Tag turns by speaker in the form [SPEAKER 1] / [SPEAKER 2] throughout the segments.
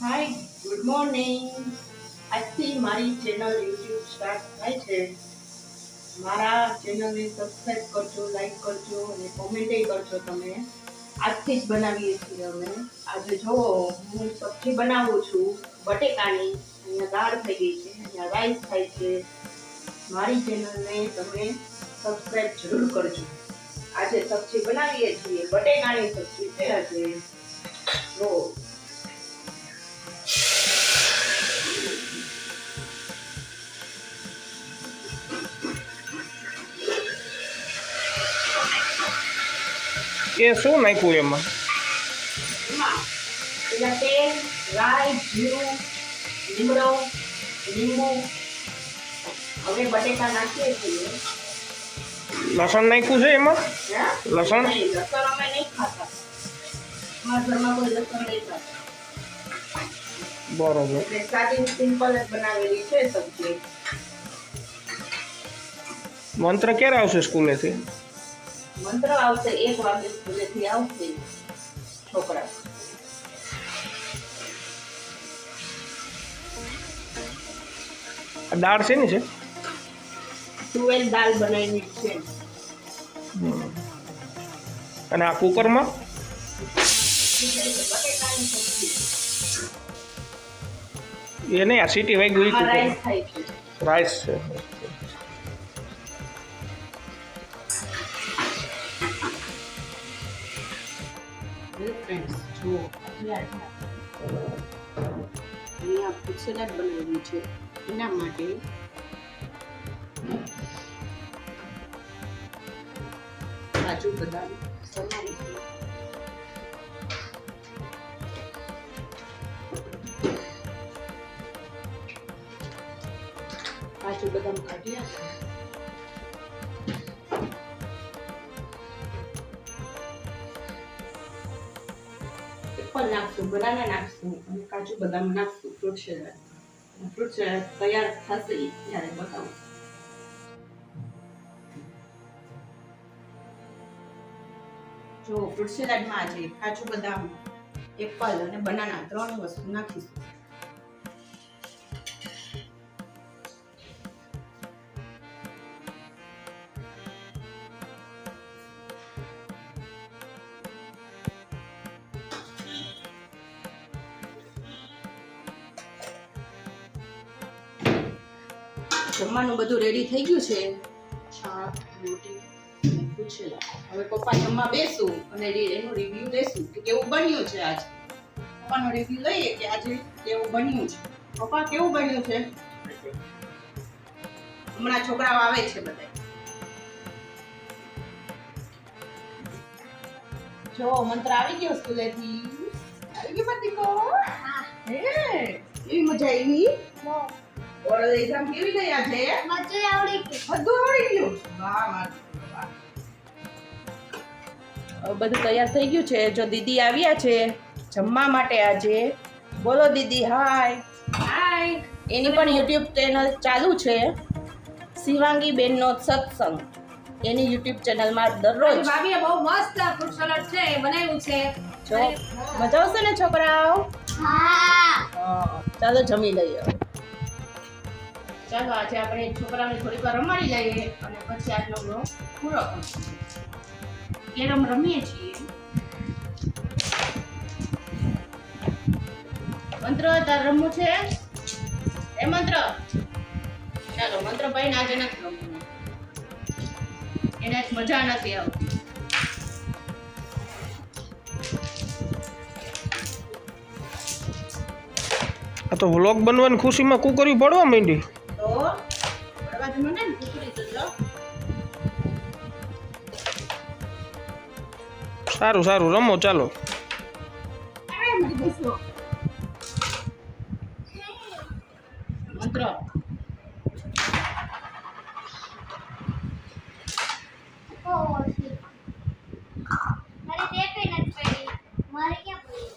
[SPEAKER 1] Hi good morning. આજથી મારી channel YouTube start થાય છે. મારા ચેનલને સબસ્ક્રાઇબ કરજો, લાઈક કરજો અને કોમેન્ટ કરજો. તમે આજથી જ બનાવીએ છીએ અમે. આજે જુઓ હું સબ્જી બનાવું છું બટેકાની. અહીંયા દાળ થઈ ગઈ છે, અહીંયા રાઈસ થાય છે. મારી ચેનલને તમે સબસ્ક્રાઇબ જરૂર કરજો. આજે સબ્જી બનાવીએ છીએ બટેકાની સબ્જી છે આજે. જો
[SPEAKER 2] એ શું નાખ્યું એમાં?
[SPEAKER 1] પેલા તેલ, રાઈ, જીરું, લીમડો, લીંબુ. હવે બટેકા નાખીએ છીએ.
[SPEAKER 2] લસણ નાખ્યું છે એમાં? લસણ
[SPEAKER 1] લસણ અમે નહીં ખાતા. અમારા ઘરમાં કોઈ લસણ નહીં ખાતા.
[SPEAKER 2] બરોબર.
[SPEAKER 1] એટલે સાદી સિમ્પલ જ બનાવેલી છે સબ્જી.
[SPEAKER 2] મંત્ર ક્યારે આવશે સ્કૂલેથી?
[SPEAKER 1] મંત્ર આવશે 1 વાગે સ્કૂલેથી આવશે છોકરા.
[SPEAKER 2] આ દાળ છે ને છે?
[SPEAKER 1] તુવેર દાળ બનાવીની છે.
[SPEAKER 2] અને આ કુકરમાં
[SPEAKER 1] બટેકાની સબ્જી.
[SPEAKER 2] એ નહીં, આ સીટી વાગી ગઈ.
[SPEAKER 1] રાઈસ થાય છે.
[SPEAKER 2] રાઈસ છે.
[SPEAKER 1] અહીંયા ફ્રૂટ સલાડ બનાવેલું છે. એના માટે કાજુ બદામ સમારી છે. કાજુ બદામ કાઢ્યા છે. એપલ નાખશું, બનાના નાખશું અને કાજુ બદામ નાખશું ફ્રૂટ સલાડ. ફ્રૂટ સલાડ તૈયાર થશે ત્યારે બતાવું. જો ફ્રૂટ સલાડમાં આજે કાજુ બદામ, એપલ અને બનાના 3 વસ્તુ નાખીશું. જમવાનું બધું રેડી થઈ ગયું છે. શાક, રોટી, ફ્રૂટ સલાડ. હવે પપ્પા જમવા બેસું અને એનું રિવ્યુ લેશું કે કેવું બન્યું છે આજે. પપ્પાનો રિવ્યુ લઈએ કે આજે કેવું બન્યું છે. પપ્પા કેવું બન્યું છે? હમણાં છોકરાઓ આવે છે બધા. જો મંત્ર આવી ગયો સ્કૂલેથી. આવી ગયો પતિકો? હે એવી મજા આવી. ઓરલ એક્ઝામ કેવી ગઈ આજે?
[SPEAKER 3] મજા આવડી ગઈ.
[SPEAKER 1] બધું આવડી ગયું. વાહ વાહ. બધું તૈયાર થઈ ગયું છે. જો દીદી આવ્યા છે જમવા માટે આજે. બોલો દીદી હાય. હાય. એની પણ યુટ્યુબ ચેનલ ચાલુ છે, શિવાંગી બેનનો સત્સંગ. એની યુટ્યુબ ચેનલમાં દરરોજ
[SPEAKER 3] ભાભીએ બહુ મસ્ત ફ્રૂટ સલાડ છે એ બનાવ્યું છે.
[SPEAKER 1] જો મજા આવશે ને છોકરાઓ?
[SPEAKER 3] હા.
[SPEAKER 1] ચાલો જમી લઈએ. ચાલો આજે આપણે છોકરાઓને થોડીક વાર રમાડી લઈએ અને પછી આજનો બ્લોગ પૂરો કરીશું. કેરમ રમીએ છીએ. મંત્ર તાર રમવું છે? એ મંત્ર ચાલો. મંત્ર ભાઈ આજે નથી રમવું. એને આજ મજા નથી આવતી.
[SPEAKER 2] આ તો વ્લોગ બનવાની ખુશીમાં કુકરી પડવા માંડી.
[SPEAKER 1] તો પડવા જ મને ને કુકરી તો જો.
[SPEAKER 2] સારું સારું રમો ચાલો.
[SPEAKER 1] મંત્ર
[SPEAKER 3] મારે તે કઈ નથી પડી. મારે ક્યાં પડી?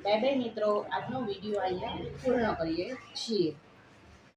[SPEAKER 1] બાય બાય મિત્રો. આજનો વિડીયો અહીંયા પૂર્ણ કરીએ છીએ.